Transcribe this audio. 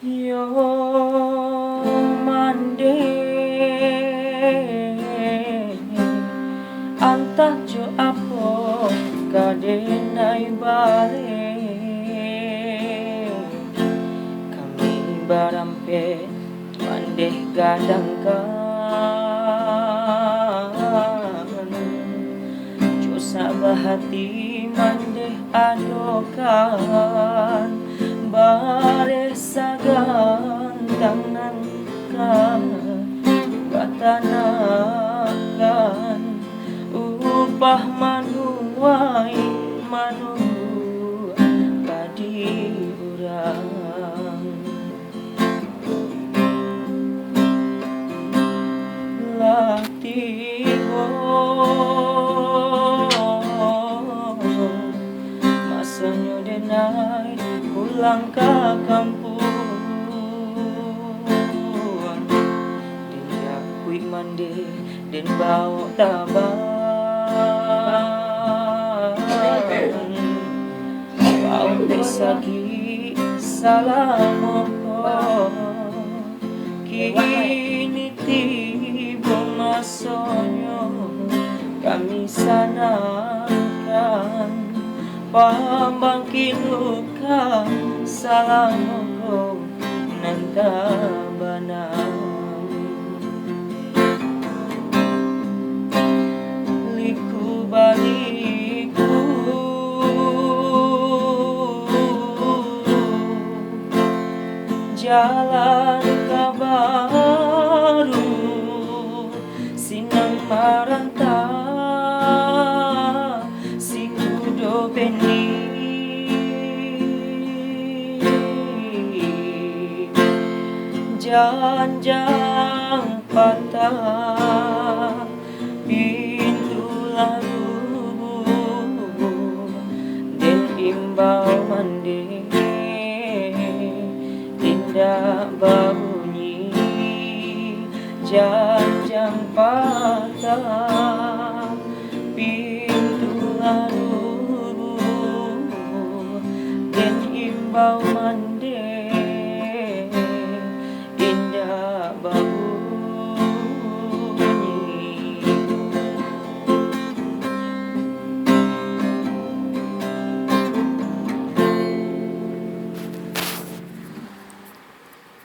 Yo mande antah jo apo kadenai bale kami barampe mande gadangkan jo sabah hati mande adokan bare sagan tangankan batanakan upah manuai manu padi urang latiho masanya denai pulang ke kampung dia kui mande den bawa taban bau besagi salamoko kini tiba masanya kami sanakan pambangkin luka salamoko nantabanang liku baliku jalan kabaru sinang maranta si kudo benih janjang patah pintu lalu den imbau mande tindak bunyi janjang patah pintu lalu den imbau mande indah bau